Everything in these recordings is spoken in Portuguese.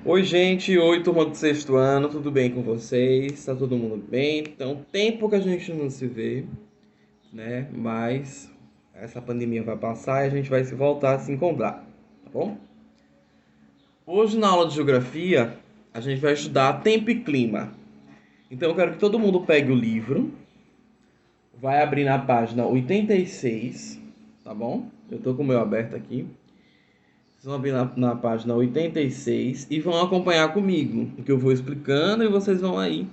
Oi, gente. Oi, turma do sexto ano. Tudo bem com vocês? Tá todo mundo bem? Então, tempo que a gente não se vê, né? Mas essa pandemia vai passar e a gente vai se voltar a se encontrar, tá bom? Hoje, na aula de geografia, a gente vai estudar tempo e clima. Então, eu quero que todo mundo pegue o livro, vai abrir na página 86, tá bom? Eu tô com o meu aberto aqui. Vocês vão abrir na página 86 e vão acompanhar comigo, o que eu vou explicando e vocês vão aí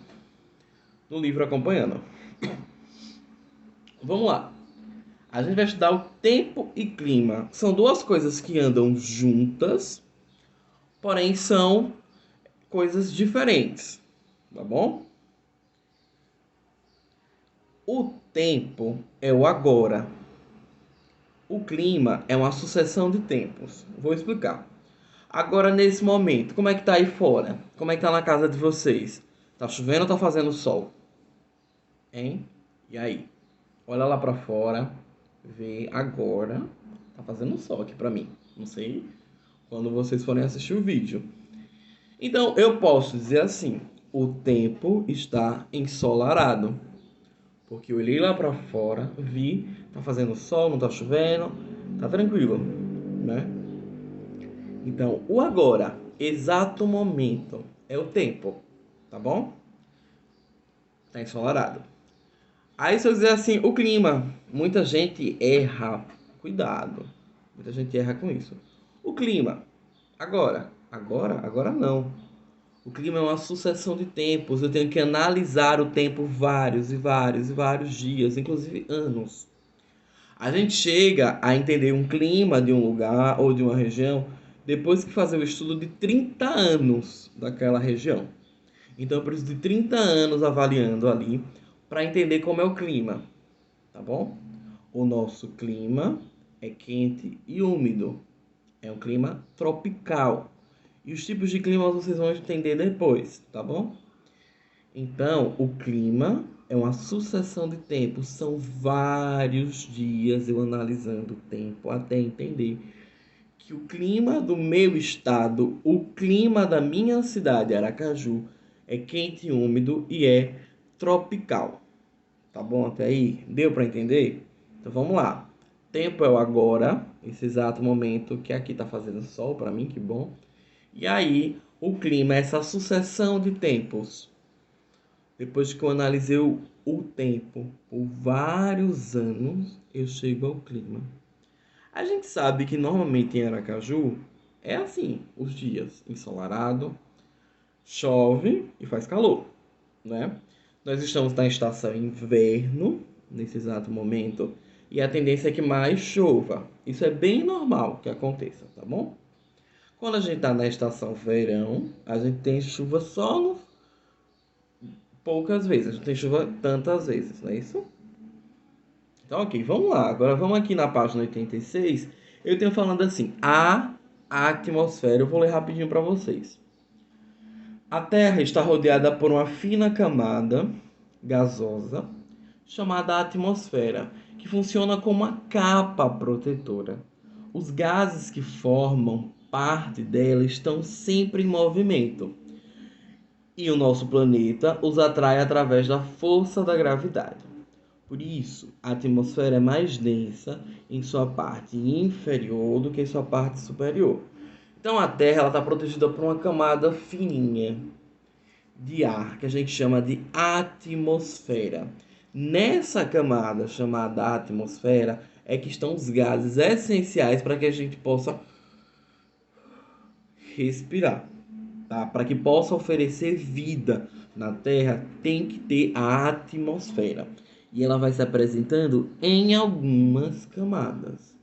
no livro acompanhando. Vamos lá. A gente vai estudar o tempo e clima. São duas coisas que andam juntas, porém são coisas diferentes, tá bom? O tempo é o agora. O clima é uma sucessão de tempos. Vou explicar. Agora, nesse momento, como é que tá aí fora? Como é que tá na casa de vocês? Tá chovendo ou tá fazendo sol? Hein? E aí? Olha lá pra fora, vê agora. Tá fazendo sol aqui pra mim. Não sei quando vocês forem assistir o vídeo. Então, eu posso dizer assim: o tempo está ensolarado. Porque eu olhei lá pra fora, vi, tá fazendo sol, não tá chovendo, tá tranquilo, né? Então, o agora, exato momento, é o tempo, tá bom? Tá ensolarado. Aí se eu dizer assim, o clima, muita gente erra. Cuidado. Muita gente erra com isso. O clima, agora não. O clima é uma sucessão de tempos. Eu tenho que analisar o tempo vários e vários e vários dias, inclusive anos. A gente chega a entender um clima de um lugar ou de uma região depois que fazer o estudo de 30 anos daquela região. Então eu preciso de 30 anos avaliando ali para entender como é o clima, tá bom? O nosso clima é quente e úmido. É um clima tropical. E os tipos de clima vocês vão entender depois, tá bom? Então, o clima é uma sucessão de tempos, são vários dias eu analisando o tempo até entender que o clima do meu estado, o clima da minha cidade, Aracaju, é quente e úmido e é tropical. Tá bom até aí? Deu para entender? Então vamos lá. Tempo é o agora, esse exato momento que aqui tá fazendo sol para mim, que bom. E aí, o clima é essa sucessão de tempos. Depois que eu analisei o tempo por vários anos, eu chego ao clima. A gente sabe que normalmente em Aracaju é assim, os dias ensolarado, chove e faz calor, né? Nós estamos na estação inverno, nesse exato momento, e a tendência é que mais chova. Isso é bem normal que aconteça, tá bom? Quando a gente está na estação verão, a gente tem chuva só poucas vezes, a gente tem chuva tantas vezes, não é isso? Então, ok, vamos lá. Agora vamos aqui na página 86. Eu tenho falando assim, a atmosfera. Eu vou ler rapidinho para vocês. A Terra está rodeada por uma fina camada gasosa chamada atmosfera, que funciona como uma capa protetora. Os gases que formam parte dela estão sempre em movimento, e o nosso planeta os atrai através da força da gravidade. Por isso, a atmosfera é mais densa em sua parte inferior do que em sua parte superior. Então, a Terra está protegida por uma camada fininha de ar que a gente chama de atmosfera. Nessa camada chamada atmosfera é que estão os gases essenciais para que a gente possa respirar, tá? Para que possa oferecer vida na Terra, tem que ter a atmosfera. E ela vai se apresentando em algumas camadas,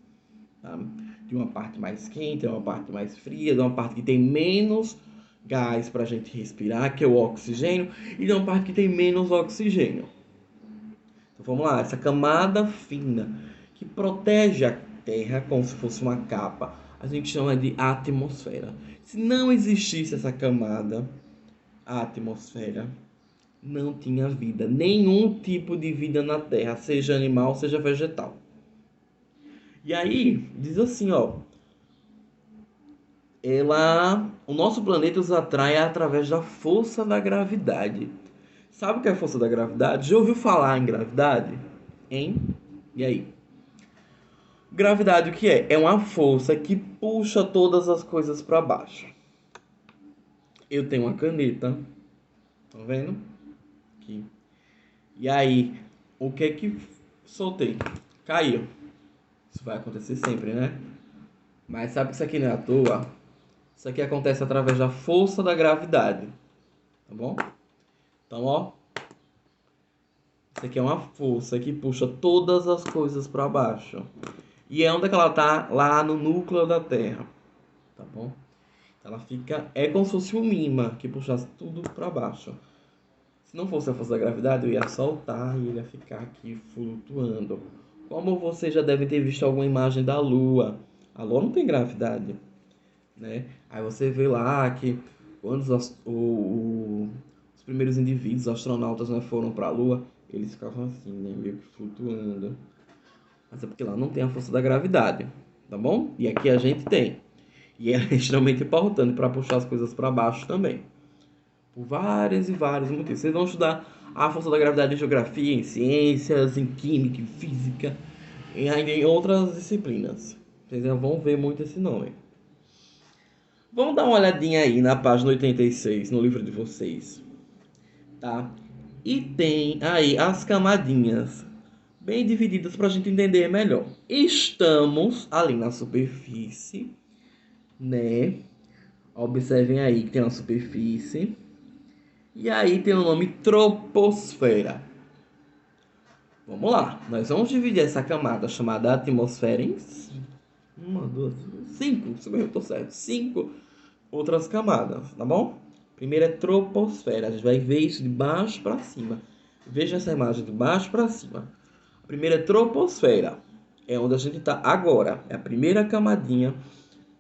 tá? De uma parte mais quente, de uma parte mais fria, de uma parte que tem menos gás para a gente respirar, que é o oxigênio, e de uma parte que tem menos oxigênio. Então vamos lá, essa camada fina que protege a Terra como se fosse uma capa, a gente chama de atmosfera. Se não existisse essa camada, a atmosfera, não tinha vida, nenhum tipo de vida na Terra, seja animal, seja vegetal. E aí, diz assim, ó, o nosso planeta os atrai através da força da gravidade. Sabe o que é a força da gravidade? Já ouviu falar em gravidade? Hein? E aí? Gravidade o que é? É uma força que puxa todas as coisas para baixo. Eu tenho uma caneta, tá vendo? Aqui. E aí, o que é que soltei? Caiu. Isso vai acontecer sempre, né? Mas sabe que isso aqui não é à toa? Isso aqui acontece através da força da gravidade, tá bom? Então, ó, isso aqui é uma força que puxa todas as coisas para baixo. E é onde é que ela tá? Lá no núcleo da Terra, tá bom? Ela fica, é como se fosse um imã que puxasse tudo para baixo. Se não fosse a força da gravidade, eu ia soltar e ele ia ficar aqui flutuando. Como vocês já devem ter visto alguma imagem da Lua. A Lua não tem gravidade, né? Aí você vê lá que quando os primeiros indivíduos, os astronautas, né, foram para a Lua, eles ficavam assim, né, meio que flutuando. Mas é porque lá não tem a força da gravidade, tá bom? E aqui a gente tem. E é extremamente importante para puxar as coisas para baixo também. Por vários e vários motivos. Vocês vão estudar a força da gravidade em geografia, em ciências, em química, em física e ainda em outras disciplinas. Vocês já vão ver muito esse nome. Vamos dar uma olhadinha aí na página 86, no livro de vocês, tá? E tem aí as camadinhas bem divididas para a gente entender melhor. Estamos ali na superfície, né? Observem aí que tem uma superfície. E aí tem o nome troposfera. Vamos lá, nós vamos dividir essa camada chamada atmosfera em uma, duas, cinco, se eu tô certo, cinco outras camadas, tá bom? Primeiro é troposfera, a gente vai ver isso de baixo para cima. Veja essa imagem de baixo para cima. A primeira é troposfera, é onde a gente está agora, é a primeira camadinha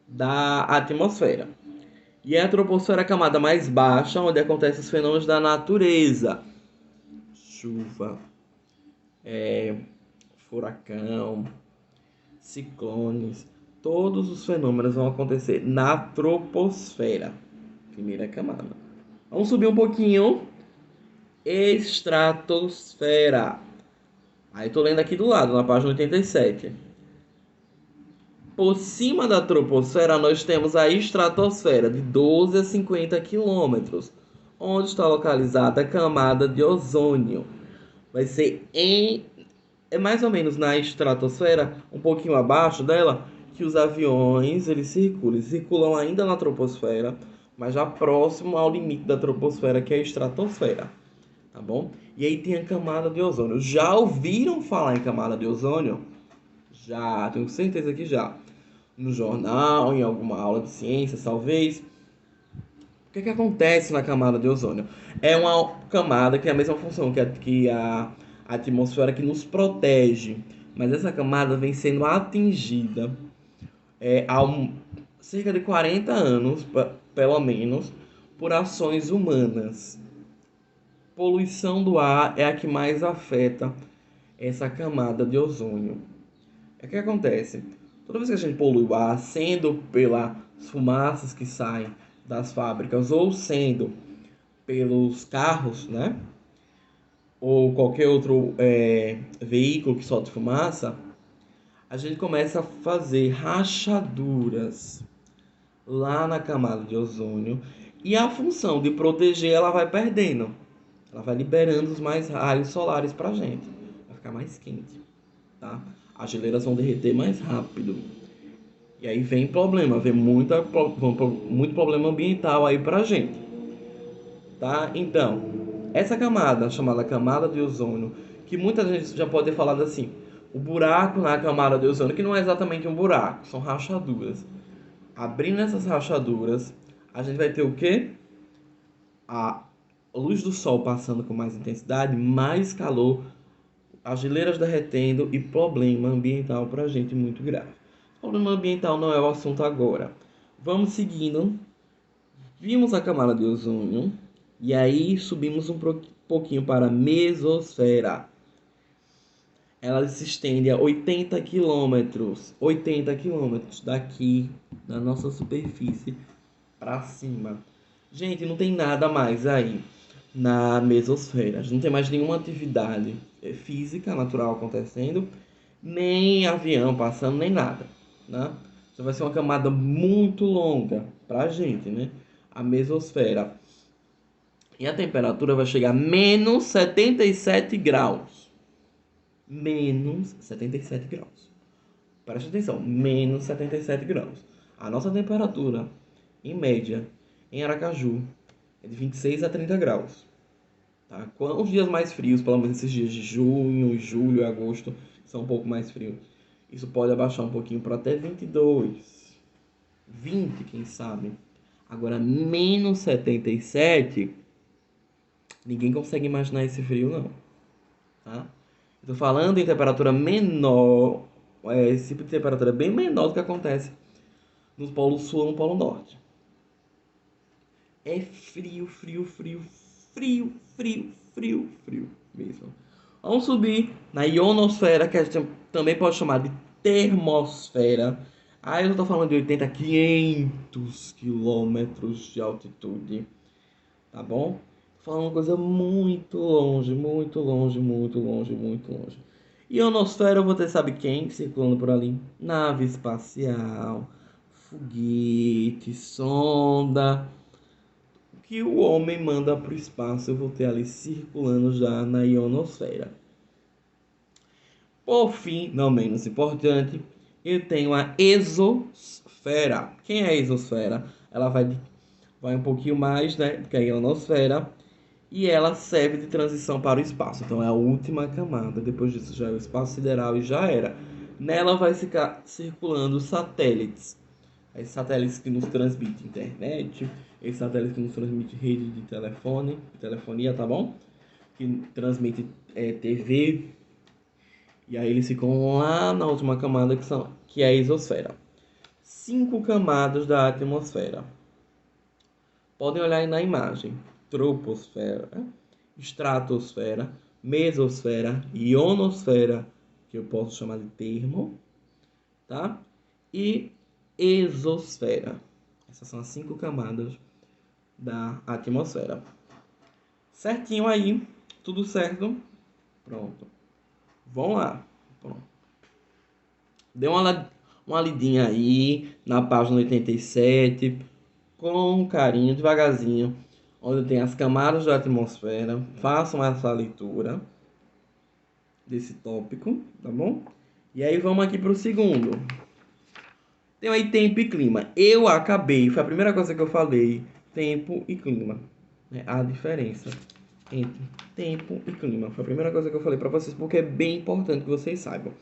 da atmosfera. E a troposfera é a camada mais baixa, onde acontecem os fenômenos da natureza. Chuva, furacão, ciclones. Todos os fenômenos vão acontecer na troposfera. Primeira camada. Vamos subir um pouquinho. Estratosfera. Aí tô lendo aqui do lado, na página 87. Por cima da troposfera, nós temos a estratosfera, de 12 a 50 quilômetros, onde está localizada a camada de ozônio. Vai ser é mais ou menos na estratosfera, um pouquinho abaixo dela, que os aviões eles circulam. Eles circulam ainda na troposfera, mas já próximo ao limite da troposfera, que é a estratosfera. Tá bom? E aí tem a camada de ozônio. Já ouviram falar em camada de ozônio? Já, tenho certeza que já. No jornal, em alguma aula de ciências, talvez. O que que acontece na camada de ozônio? É uma camada que tem a mesma função que a atmosfera, que nos protege. Mas essa camada vem sendo atingida há cerca de 40 anos, pelo menos, por ações humanas. Poluição do ar é a que mais afeta essa camada de ozônio. O que acontece? Toda vez que a gente polui o ar, sendo pelas fumaças que saem das fábricas ou sendo pelos carros, né? Ou qualquer outro veículo que solta fumaça, a gente começa a fazer rachaduras lá na camada de ozônio e a função de proteger ela vai perdendo. Ela vai liberando os mais raios solares pra gente. Vai ficar mais quente, tá? As geleiras vão derreter mais rápido. E aí vem problema, vem muito problema ambiental aí pra gente, tá? Então, essa camada, chamada camada de ozônio, que muita gente já pode ter falado assim, o buraco na camada de ozônio, que não é exatamente um buraco, são rachaduras. Abrindo essas rachaduras, a gente vai ter o quê? A luz do sol passando com mais intensidade, mais calor, as geleiras derretendo e problema ambiental pra gente muito grave. Problema ambiental não é o assunto agora. Vamos seguindo. Vimos a camada de ozônio e aí subimos um pouquinho para a mesosfera. ela se estende a 80 quilômetros. 80 quilômetros daqui, da nossa superfície, para cima. Gente, não tem nada mais aí na mesosfera. A gente não tem mais nenhuma atividade física natural acontecendo, nem avião passando, nem nada, né? Então vai ser uma camada muito longa pra gente, né? A mesosfera. E a temperatura vai chegar a menos 77 graus. Menos 77 graus. Preste atenção, menos 77 graus. A nossa temperatura, em média, em Aracaju, é de 26 a 30 graus. Tá? Os dias mais frios, pelo menos esses dias de junho, julho e agosto, são um pouco mais frios. Isso pode abaixar um pouquinho para até 22, 20, quem sabe. Agora, menos 77, ninguém consegue imaginar esse frio, não. Tá? Estou falando em temperatura menor, esse tipo de temperatura é bem menor do que acontece nos polos sul e no polo norte. É frio, frio, frio, frio, frio, frio, frio mesmo. Vamos subir na ionosfera, que a gente também pode chamar de termosfera. Aí eu estou falando de 80 a 500 quilômetros de altitude. Tá bom? Tô falando uma coisa muito longe, muito longe, muito longe, muito longe. Ionosfera, você sabe quem circulando por ali? Nave espacial, foguete, sonda. O que o homem manda para o espaço, eu vou ter ali circulando já na ionosfera. Por fim, não menos importante, eu tenho a exosfera. Quem é a exosfera? Ela vai um pouquinho mais, né, do que a ionosfera, e ela serve de transição para o espaço. Então é a última camada. Depois disso já é o espaço sideral e já era. Nela vai ficar circulando satélites. Esses satélites que nos transmitem internet, esses satélites que nos transmitem rede de telefone, telefonia, tá bom? Que transmite TV. E aí eles ficam lá na última camada que é a exosfera. 5 camadas da atmosfera. Podem olhar aí na imagem. Troposfera, estratosfera, mesosfera, ionosfera, que eu posso chamar de termo, tá? E exosfera. Essas são as 5 camadas da atmosfera. Certinho aí, tudo certo? Pronto. Vamos lá. Pronto. Dê uma lidinha aí na página 87, com carinho, devagarzinho, onde tem as camadas da atmosfera. Façam essa leitura desse tópico, tá bom? E aí vamos aqui para o segundo. Tem aí tempo e clima. Eu acabei, foi a primeira coisa que eu falei, tempo e clima. Né? A diferença entre tempo e clima. Foi a primeira coisa que eu falei para vocês, porque é bem importante que vocês saibam.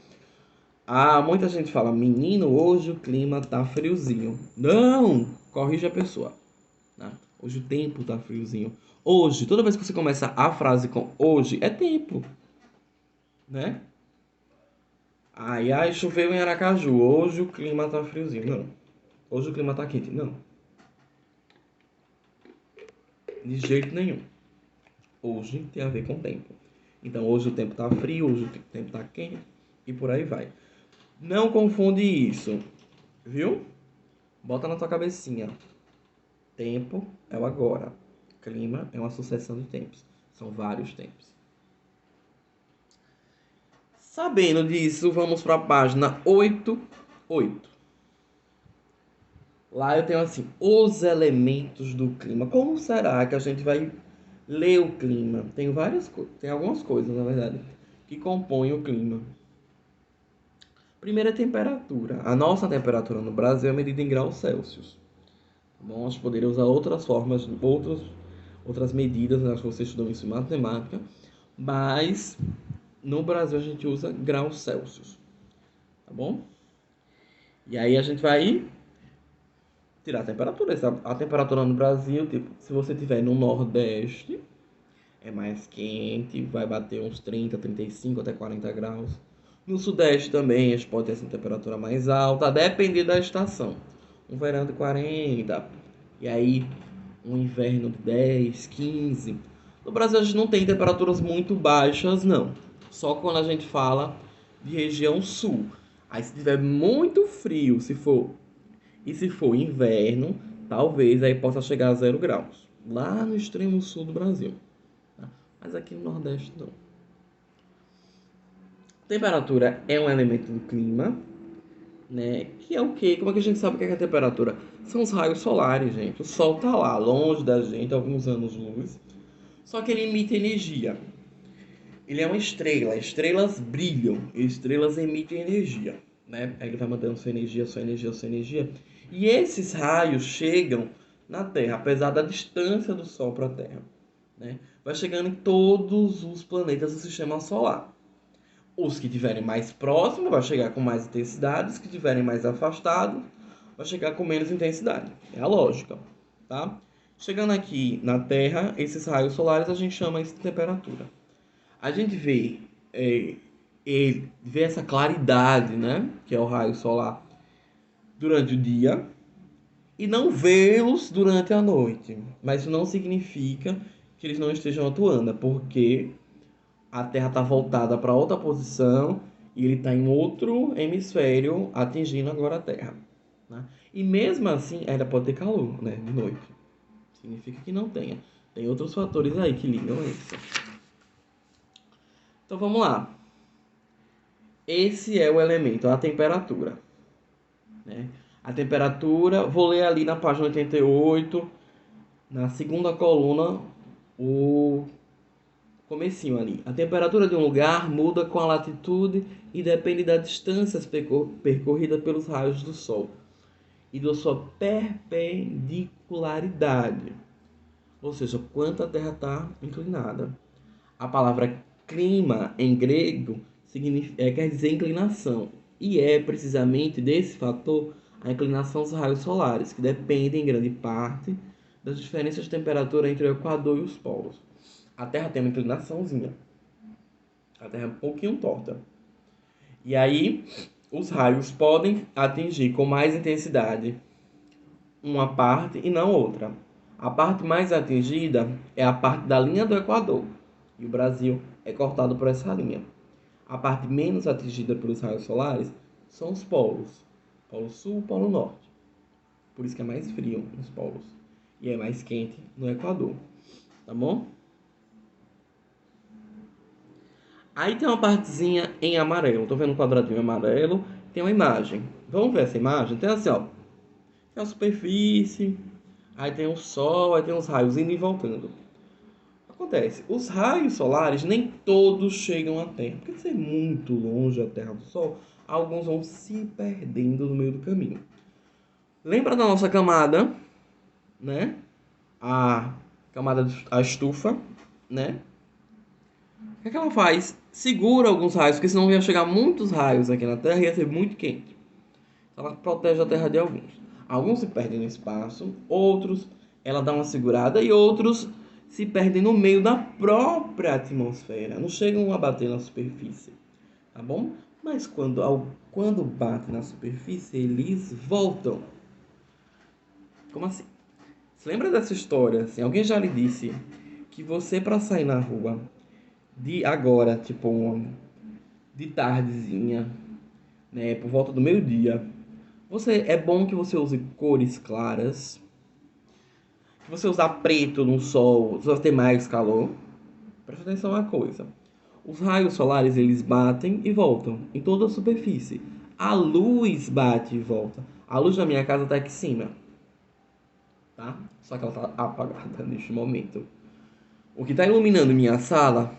Muita gente fala, menino, hoje o clima tá friozinho. Não! Corrija a pessoa. Né? Hoje o tempo tá friozinho. Hoje, toda vez que você começa a frase com hoje, é tempo. Né? Ai, choveu em Aracaju. Hoje o clima tá friozinho. Não. Hoje o clima tá quente. Não. De jeito nenhum. Hoje tem a ver com tempo. Então, hoje o tempo tá frio, hoje o tempo tá quente e por aí vai. Não confunde isso. Viu? Bota na tua cabecinha. Tempo é o agora. Clima é uma sucessão de tempos. São vários tempos. Sabendo disso, vamos para a página 88. Lá eu tenho assim, os elementos do clima. Como será que a gente vai ler o clima? Tem algumas coisas, na verdade, que compõem o clima. Primeiro é a temperatura. A nossa temperatura no Brasil é medida em graus Celsius. Bom, nós poderíamos usar outras formas, outras medidas, né? Acho que vocês estudam isso em matemática, mas no Brasil a gente usa graus Celsius, tá bom? E aí a gente vai tirar a temperatura. A temperatura no Brasil, tipo, se você estiver no Nordeste, é mais quente, vai bater uns 30, 35 até 40 graus. No Sudeste também a gente pode ter essa temperatura mais alta, depende da estação. Um verão de 40, e aí um inverno de 10, 15. No Brasil a gente não tem temperaturas muito baixas, não. Só quando a gente fala de região sul. Aí se tiver muito frio, se for inverno, talvez aí possa chegar a 0 graus. Lá no extremo sul do Brasil. Tá? Mas aqui no Nordeste não. Temperatura é um elemento do clima, né? Que é o quê? Como é que a gente sabe o que é a temperatura? São os raios solares, gente. O Sol tá lá, longe da gente, alguns anos-luz. Só que ele emite energia. Ele é uma estrela. Estrelas brilham. Estrelas emitem energia, né? Aí ele vai mandando sua energia, sua energia, sua energia. E esses raios chegam na Terra, apesar da distância do Sol para a Terra, né? Vai chegando em todos os planetas do Sistema Solar. Os que estiverem mais próximos vai chegar com mais intensidade, os que estiverem mais afastados vai chegar com menos intensidade. É a lógica, tá? Chegando aqui na Terra, esses raios solares a gente chama isso de temperatura. A gente é, vê essa claridade, né? Que é o raio solar durante o dia e não vê-los durante a noite. Mas isso não significa que eles não estejam atuando, porque a Terra está voltada para outra posição e ele está em outro hemisfério atingindo agora a Terra, né? E mesmo assim ainda pode ter calor, né, de noite. Significa que não tenha. Tem outros fatores aí que ligam isso. Então vamos lá. Esse é o elemento, a temperatura, né? A temperatura, vou ler ali na página 88, na segunda coluna, o comecinho ali. A temperatura de um lugar muda com a latitude e depende da distância percorrida pelos raios do Sol e da sua perpendicularidade, ou seja, quanto a Terra está inclinada. A palavra clima em grego quer dizer inclinação, e é precisamente desse fator a inclinação dos raios solares, que dependem em grande parte das diferenças de temperatura entre o Equador e os polos. A Terra tem uma inclinaçãozinha. A Terra é um pouquinho torta. E aí, os raios podem atingir com mais intensidade uma parte e não outra. A parte mais atingida é a parte da linha do Equador. E o Brasil é cortado por essa linha. A parte menos atingida pelos raios solares são os polos. Polo Sul e Polo Norte. Por isso que é mais frio nos polos. E é mais quente no Equador. Tá bom? Aí tem uma partezinha em amarelo. Tô vendo um quadradinho amarelo. Tem uma imagem. Vamos ver essa imagem? Tem assim, ó. Tem a superfície. Aí tem o Sol. Aí tem os raios indo e voltando. Acontece. Os raios solares nem todos chegam à Terra. Porque se é muito longe a Terra do Sol, alguns vão se perdendo no meio do caminho. Lembra da nossa camada, né? A camada, a estufa, né? O que é que ela faz? Segura alguns raios, porque senão ia chegar muitos raios aqui na Terra e ia ser muito quente. Ela protege a Terra de alguns. Alguns se perdem no espaço, outros ela dá uma segurada e outros se perdem no meio da própria atmosfera. Não chegam a bater na superfície, tá bom? Mas quando bate na superfície, eles voltam. Como assim? Você lembra dessa história? Assim, alguém já lhe disse que você, para sair na rua de agora, tipo, de tardezinha, né, por volta do meio-dia, é bom que você use cores claras, que você usar preto no sol, você vai ter mais calor. Presta atenção uma coisa. Os raios solares, eles batem e voltam em toda a superfície. A luz bate e volta. A luz da minha casa está aqui em cima, tá? Só que ela está apagada neste momento. O que está iluminando minha sala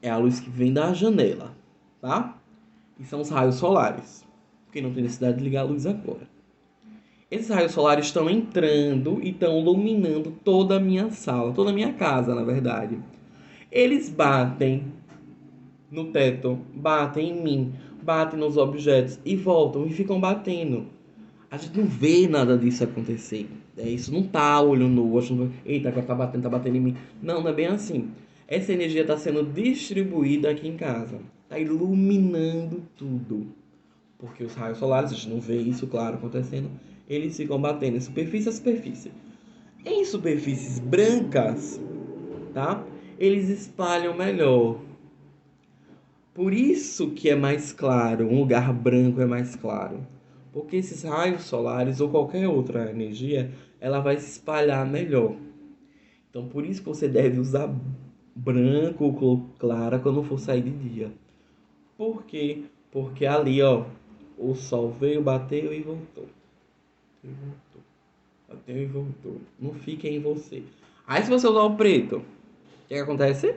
é a luz que vem da janela, tá? E são os raios solares, porque não tem necessidade de ligar a luz agora. Esses raios solares estão entrando e estão iluminando toda a minha sala, toda a minha casa, na verdade. Eles batem no teto, batem em mim, batem nos objetos e voltam e ficam batendo. A gente não vê nada disso acontecer. Isso não tá olho nu, achando, eita, agora tá batendo em mim. Não, não é bem assim. Essa energia está sendo distribuída aqui em casa. Está iluminando tudo. Porque os raios solares, a gente não vê isso, claro, acontecendo. Eles ficam batendo em superfície a superfície. Em superfícies brancas, tá? Eles espalham melhor. Por isso que é mais claro, um lugar branco é mais claro. Porque esses raios solares ou qualquer outra energia, ela vai se espalhar melhor. Então, por isso que você deve usar branco ou cor clara quando for sair de dia. Por quê? Porque ali, ó, o sol veio, bateu e voltou. E voltou. Bateu e voltou. Não fica em você. Aí, se você usar o preto, o que acontece?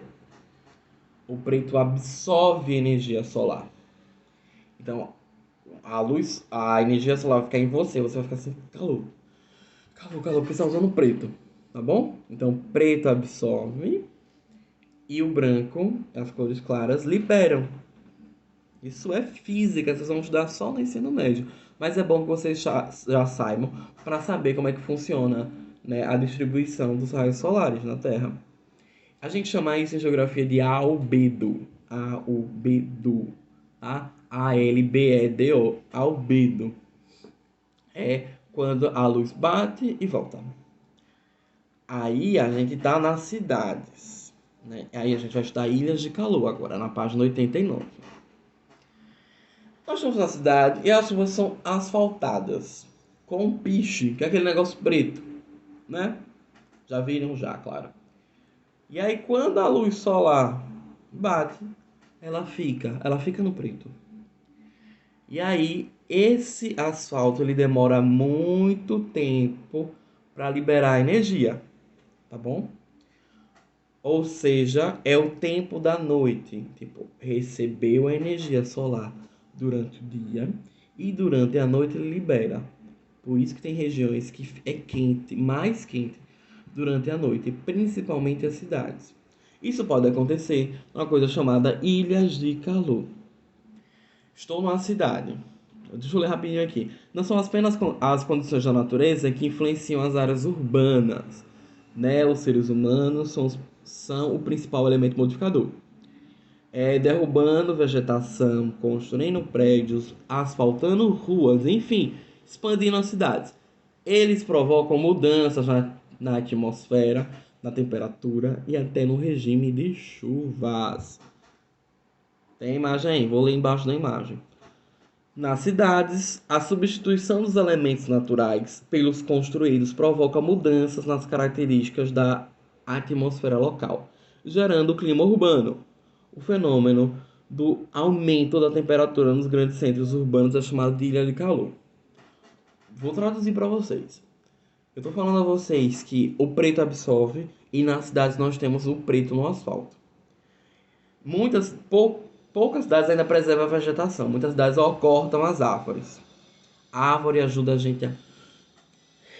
O preto absorve energia solar. Então, a energia solar vai ficar em você, você vai ficar assim, calor. Calor, calor, porque você está usando preto, tá bom? Então, preto absorve e o branco, as cores claras, liberam. Isso é física, vocês vão estudar só no ensino médio. Mas é bom que vocês já saibam para saber como é que funciona, né, a distribuição dos raios solares na Terra. A gente chama isso em geografia de albedo. Albedo. Tá? A-L-B-E-D-O. Albedo. É quando a luz bate e volta. Aí a gente tá nas cidades, né? Aí a gente vai estudar ilhas de calor agora, na página 89. Nós estamos na cidade e as ruas são asfaltadas com piche, que é aquele negócio preto, né? Já viram já, claro. E aí quando a luz solar bate, ela fica no preto. E aí esse asfalto ele demora muito tempo para liberar energia, tá bom? Ou seja, é o tempo da noite. Tipo, recebeu a energia solar durante o dia e durante a noite ele libera. Por isso que tem regiões que é quente, mais quente durante a noite, principalmente as cidades. Isso pode acontecer numa coisa chamada ilhas de calor. Estou numa cidade. Deixa eu ler rapidinho aqui. Não são apenas as condições da natureza que influenciam as áreas urbanas, né? Os seres humanos são o principal elemento modificador. Derrubando vegetação, construindo prédios, asfaltando ruas, enfim, expandindo as cidades. Eles provocam mudanças na atmosfera, na temperatura e até no regime de chuvas. Tem imagem aí? Vou ler embaixo da imagem. Nas cidades, a substituição dos elementos naturais pelos construídos provoca mudanças nas características da atmosfera local, gerando o clima urbano. O fenômeno do aumento da temperatura nos grandes centros urbanos é chamado de ilha de calor. Vou traduzir para vocês. Eu estou falando a vocês que o preto absorve e nas cidades nós temos o preto no asfalto. Poucas cidades ainda preservam a vegetação. Muitas cidades cortam as árvores. A árvore ajuda a gente a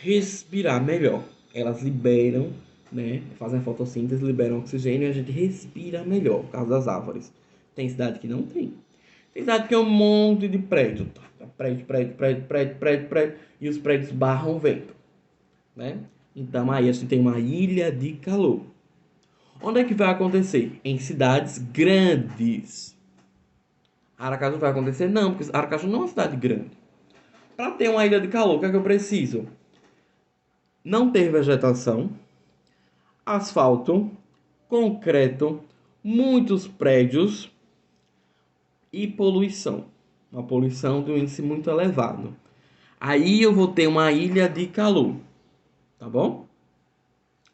respirar melhor. Elas liberam, né? Fazem a fotossíntese, liberam oxigênio e a gente respira melhor por causa das árvores. Tem cidade que não tem. Tem cidade que é um monte de prédio. Prédio. E os prédios barram o vento, né? Então aí a gente tem uma ilha de calor. Onde é que vai acontecer? Em cidades grandes. Aracaju vai acontecer? Não, porque Aracaju não é uma cidade grande. Para ter uma ilha de calor, o que é que eu preciso? Não ter vegetação, asfalto, concreto, muitos prédios e poluição. Uma poluição de um índice muito elevado. Aí eu vou ter uma ilha de calor, tá bom?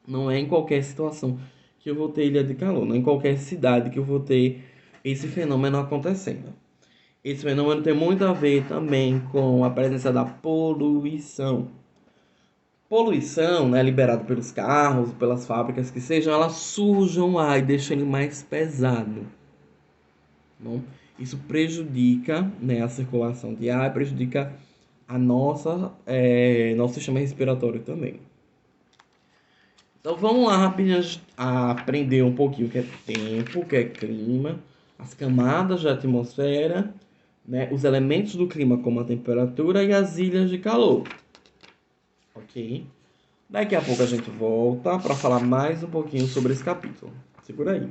Não é em qualquer situação que eu vou ter ilha de calor, não é em qualquer cidade que eu vou ter esse fenômeno acontecendo. Esse fenômeno tem muito a ver também com a presença da poluição. Poluição, né, liberada pelos carros, pelas fábricas que sejam, elas sujam o ar e deixam ele mais pesado. Bom, isso prejudica, né, a circulação de ar, prejudica nosso sistema respiratório também. Então vamos lá rapidinho a aprender um pouquinho o que é tempo, o que é clima, as camadas da atmosfera, né, os elementos do clima como a temperatura e as ilhas de calor. Ok? Daqui a pouco a gente volta para falar mais um pouquinho sobre esse capítulo. Segura aí.